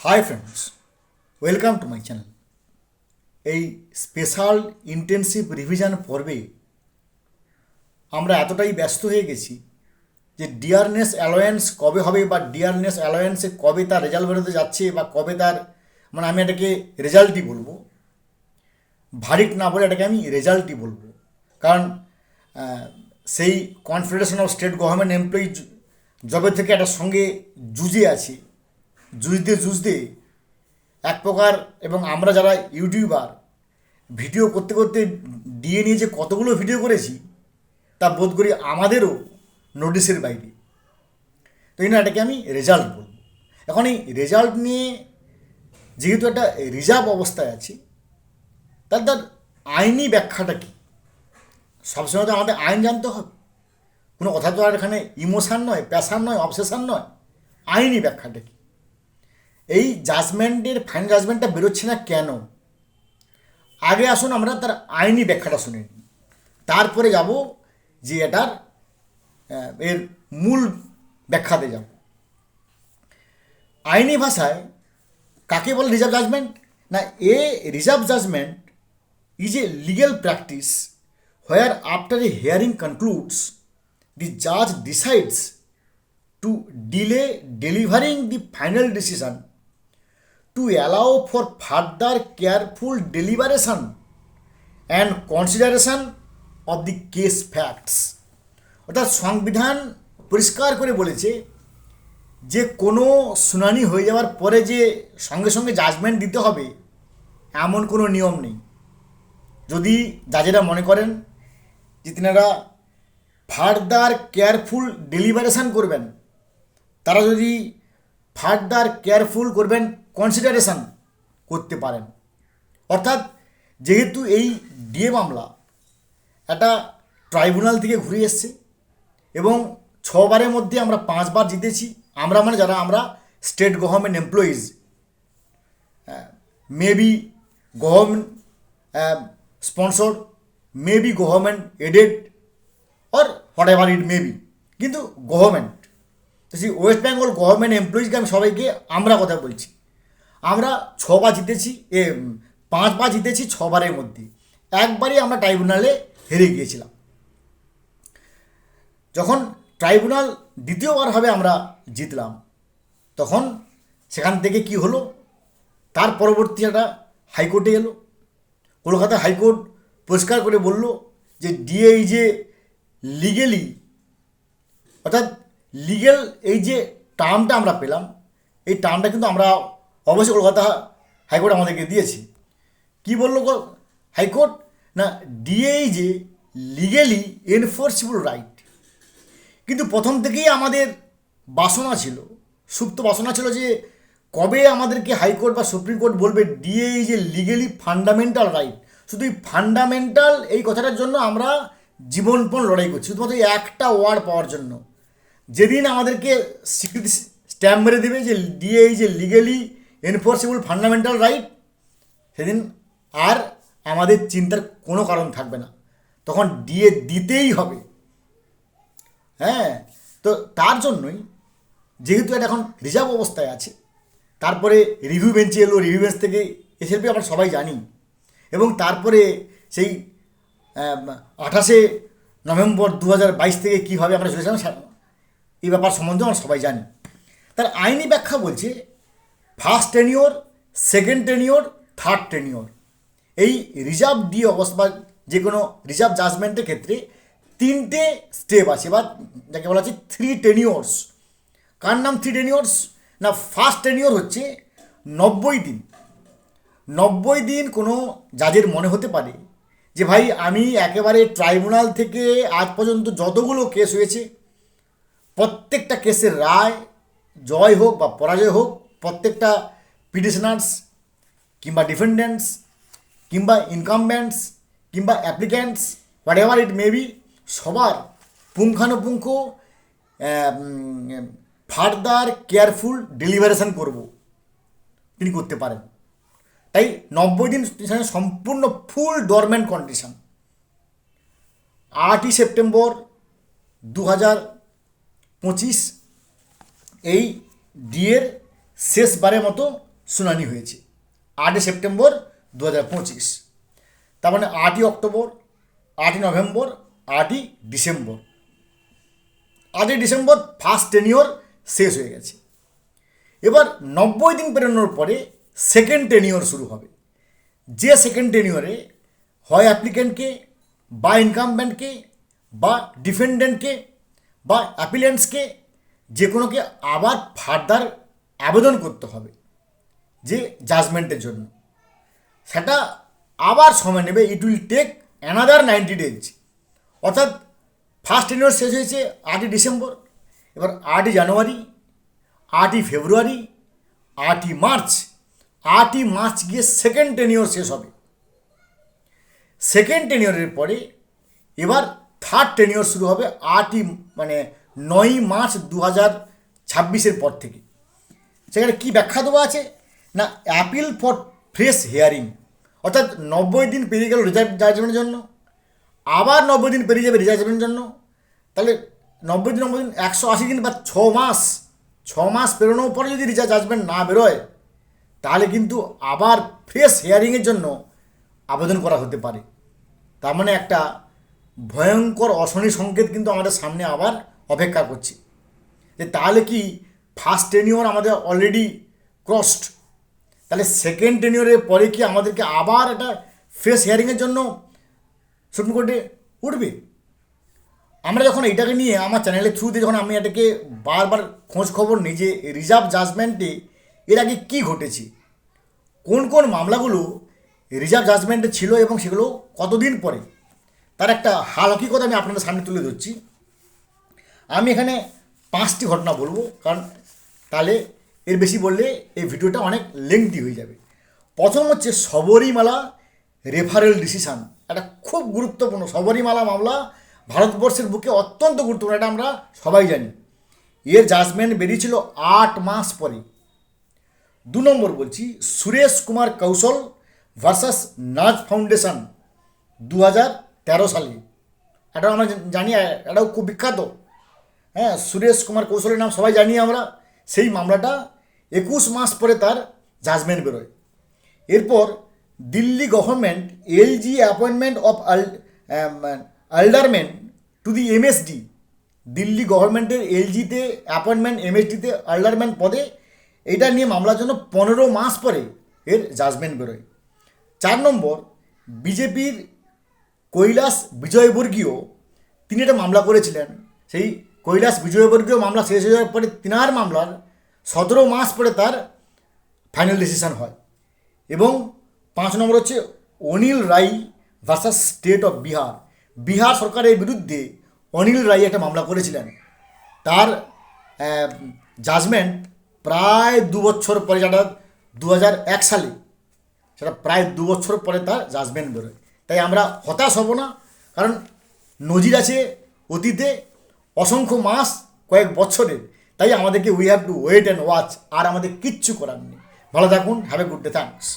Hi friends, welcome to my channel. এই special intensive revision পর্বে আমরা এতটাই ব্যস্ত হয়ে গেছি যে ডিয়ারনেস অ্যালোয়েন্স কবে হবে বা ডিয়ারনেস অ্যালোয়েন্সে কবে তার রেজাল্ট বেরোতে যাচ্ছে বা কবে তার আমি এটাকে রেজাল্টই বলবো, ভারিক না বলে এটাকে আমি রেজাল্টই বলবো। কারণ সেই confederation of state government employee জবে থেকে এটার সঙ্গে জুজে আছি, জুজতে জুজতে এক প্রকার, এবং আমরা যারা ইউটিউবার ভিডিও করতে করতে ডিএ নিয়ে যে কতগুলো ভিডিও করেছি তা বোধ করি আমাদেরও নোটিসের বাইরে। তো এই না, এটাকে আমি রেজাল্ট বলব। এখন এই রেজাল্ট নিয়ে যেহেতু একটা রিজার্ভ অবস্থায় আছি, তার আইনি ব্যাখ্যাটা কী, সবসময় তো আমাদের আইন জানতে হবে। কোনো কথা তো আর এখানে ইমোশান নয়, প্যাশান নয়, অবসেশন নয়, আইনি ব্যাখ্যাটা কী। এই জাজমেন্টের ফাইনাল জাজমেন্টটা বেরোচ্ছে না কেন, আগে আসুন আমরা তার আইনি ব্যাখ্যাটা শুনে নিই, তারপরে যাব যে এটার এর মূল ব্যাখ্যাতে যাব। আইনি ভাষায় কাকে বলে রিজার্ভ জাজমেন্ট? না, a reserve judgment is a legal practice where after a hearing concludes the judge decides to delay delivering the final decision to allow for further careful deliberation and consideration of the case facts. অর্থাৎ সংবিধান পরিষ্কার করে বলেছে যে কোনো শুনানি হয়ে যাওয়ার পরে যে সঙ্গে সঙ্গে জাজমেন্ট দিতে হবে এমন কোনো নিয়ম নেই। যদি জাজেরা মনে করেন যে তিনারা ফার্দার কেয়ারফুল ডেলিবারেশন করবেন, তারা যদি ফার্দার কেয়ারফুল করবেন কনসিডারেশন করতে পারেন। অর্থাৎ যেহেতু এই ডিএ মামলা একটা ট্রাইব্যুনাল থেকে ঘুরে এসছে এবং 6 বারের মধ্যে আমরা 5 বার জিতেছি, আমরা যারা আমরা state government employees, maybe government sponsored, maybe government aided or whatever it may be, কিন্তু গভর্নমেন্ট। তো সেই ওয়েস্ট বেঙ্গল গভর্নমেন্ট এমপ্লয়িজকে আমি সবাইকে আমরা কথা বলছি। আমরা 6 বার জিতেছি, 5 বার জিতেছি 6 বারের মধ্যে, একবারই আমরা ট্রাইব্যুনালে হেরে গিয়েছিলাম। যখন ট্রাইব্যুনাল দ্বিতীয়বার হবে আমরা জিতলাম, তখন সেখান থেকে কি হলো, তার পরবর্তী একটা হাইকোর্টে এলো। কলকাতা হাইকোর্ট পরিষ্কার করে বলল যে ডিএ যে লিগেলি, অর্থাৎ লিগেল এই যে টার্মটা আমরা পেলাম, এই টার্মটা কিন্তু আমরা অবশ্যই কলকাতা হাইকোর্ট আমাদেরকে দিয়েছি। কি বলল হাইকোর্ট? না, ডিএ যে লিগেলি এনফোর্সিবল রাইট। কিন্তু প্রথম থেকেই আমাদের বাসনা ছিল, সুপ্ত বাসনা ছিল যে কবে আমাদেরকে হাইকোর্ট বা সুপ্রিম কোর্ট বলবে ডিএ যে লিগেলি ফান্ডামেন্টাল রাইট। শুধু এই ফান্ডামেন্টাল এই কথাটার জন্য আমরা জীবনপণ লড়াই করছি, শুধুমাত্র একটা ওয়ার্ড পাওয়ার জন্য। যেদিন আমাদেরকে স্বীকৃতি স্ট্যাম্প মেরে দেবে যে ডিএ যে লিগেলি এনফোর্সেবল ফান্ডামেন্টাল রাইট, সেদিন আর আমাদের চিন্তার কোনো কারণ থাকবে না, তখন ডিএ দিতেই হবে। হ্যাঁ, তো তার জন্যই যেহেতু এটা এখন রিজার্ভ অবস্থায় আছে, তারপরে রিভিউ বেঞ্চে এলো, রিভিউ বেঞ্চ থেকে এসএলপি আমরা সবাই জানি, এবং তারপরে সেই 28শে নভেম্বর 2022 থেকে কীভাবে আমরা চলেছিলাম এই ব্যাপার সম্বন্ধে আমরা সবাই জানি। তার আইনি ব্যাখ্যা বলছে first tenure, second tenure, third tenure. এই রিজার্ভ ডিএ অবস্থা বা যে কোনো রিজার্ভ জাজমেন্টের ক্ষেত্রে 3টে স্টেপ আছে, বা যাকে বলা হচ্ছে 3 টেনিওর্স। কার নাম 3 টেনিওর্স? না, ফার্স্ট টেনিওর হচ্ছে 90 দিন। 90 দিন কোনো জাজের মনে হতে পারে যে ভাই আমি একেবারে ট্রাইব্যুনাল থেকে আজ পর্যন্ত যতগুলো কেস হয়েছে প্রত্যেকটা কেসের রায় জয় হোক বা পরাজয় হোক, প্রত্যেকটা পিটিশনার্স কিংবা ডিফেন্ডেন্টস কিংবা ইনকামবেন্টস কিংবা applicants what ever it may B, সবার পুঙ্খানুপুঙ্খ ফার্দার কেয়ারফুল ডেলিভারেশন করব, তিনি করতে পারেন। তাই 90 দিন সম্পূর্ণ ফুল ডরমেন্ট কন্ডিশন। 8ই সেপ্টেম্বর 2025 এই ডিএর শেষবারের মতো শুনানি হয়েছে 8 সেপ্টেম্বর 2025। তার মানে 8 October, 8 November, 8 December. 8 December first tenure শেষ হয়ে গেছে। এবার 90 দিন পেরোনোর পরে সেকেন্ড টেনিওর শুরু হবে। যে সেকেন্ড টেনিওরে হয় অ্যাপ্লিক্যান্টকে বা ইনকামব্যান্টকে বা ডিফেন্ডেন্টকে বা অ্যাপিলেন্টসকে যে কোনোকে আবার ফার্দার আবেদন করতে হবে যে জাজমেন্টের জন্য। সেটা আবার সময় নেবে, it will take another 90 days. অর্থাৎ ফার্স্ট টেনিওর শেষ হয়েছে 8 ডিসেম্বর, এবার 8 জানুয়ারি, 8 ফেব্রুয়ারি, 8 মার্চ, 8 মার্চ গিয়ে সেকেন্ড টেনিওর শেষ হবে। সেকেন্ড টেনিওরের পরে এবার থার্ড টেনিওর শুরু হবে 9 মার্চ 2026 পর থেকে। সেখানে কী ব্যাখ্যা দেওয়া আছে না, অ্যাপিল ফর ফ্রেশ হিয়ারিং, অর্থাৎ 90 দিন পেরিয়ে গেল রিজার্ভ জাজমেন্টের জন্য, আবার 90 দিন পেরিয়ে যাবে রিজার্ভমেন্টের জন্য। তাহলে 90 দিন 180 দিন বা 6 মাস পেরোনোর পরে যদি রিজার্ভ জাজমেন্ট না বেরোয়, তাহলে কিন্তু আবার ফ্রেশ হিয়ারিংয়ের জন্য আবেদন করা হতে পারে। তার মানে একটা ভয়ঙ্কর অশনি সংকেত কিন্তু আমাদের সামনে আবার অপেক্ষা করছে, যে তাহলে কি ফার্স্ট টেনিওর আমাদের অলরেডি ক্রসড, তাহলে সেকেন্ড টেনিওরের পরে কি আমাদেরকে আবার একটা ফ্রেশ হিয়ারিংয়ের জন্য সুপ্রিম কোর্টে উঠবে? আমরা যখন এটাকে নিয়ে আমার চ্যানেলের থ্রুতে যখন আমি এটাকে বারবার খোঁজ খবর নিই যে রিজার্ভ জাজমেন্টে এর আগে কী ঘটেছে, কোন কোন মামলাগুলো রিজার্ভ জাজমেন্টে ছিল এবং সেগুলো কতদিন পরে, তার একটা হাল হকিকত আমি আপনাদের সামনে তুলে ধরছি। আমি এখানে 5টি ঘটনা বলবো, কারণ তাহলে এর বেশি বললে এই ভিডিওটা অনেক লেংথি হয়ে যাবে। প্রথম হচ্ছে শবরীমালা রেফারেল ডিসিশান। এটা খুব গুরুত্বপূর্ণ। শবরীমালা মামলা ভারতবর্ষের বুকে অত্যন্ত গুরুত্বপূর্ণ, এটা আমরা সবাই জানি। এর জাজমেন্ট বেরিয়েছিল 8 মাস পরে। 2 নম্বর বলছি সুরেশ কুমার কৌশল ভার্সাস নাজ ফাউন্ডেশন 2013 সালে। এটা আমরা জানি, এটাও খুব বিখ্যাত। হ্যাঁ, সুরেশ কুমার কৌশলের নাম সবাই জানি আমরা। সেই মামলাটা 21 মাস পরে তার জাজমেন্ট বেরোয়। এরপর Delhi government LG appointment of alderman to the MCD, Delhi গভর্নমেন্টের এলজিতে অ্যাপয়েন্টমেন্ট, এমএসডিতে আল্ডারম্যান পদে, এটা নিয়ে মামলার জন্য 15 মাস পরে এর জাজমেন্ট বেরোয়। 4 নম্বর বিজেপির কৈলাস বিজয়বর্গীয়, তিনি একটা মামলা করেছিলেন। সেই কৈলাস বিজয়বর্গীয় মামলা শেষ হয়ে যাওয়ার পরে তিনার মামলার 17 মাস পরে তার ফাইনাল ডিসিশন হয়। এবং 5 নম্বর হচ্ছে Anil Rai versus state of Bihar. Bihar সরকারের বিরুদ্ধে অনিল রাই একটা মামলা করেছিলেন। তার জাজমেন্ট প্রায় 2 বছর পরে, যেটা 2001 সালে, সেটা প্রায় 2 বছর পরে তার জাজমেন্ট বেরোয়। তাই আমরা হতাশ হব না, কারণ নজির আছে অতীতে অসংখ্য মাস, কয়েক বছরের। তাই আমাদেরকে we have to wait and watch, আর আমাদের কিচ্ছু করার নেই। ভালো থাকুন, have a good day, thanks.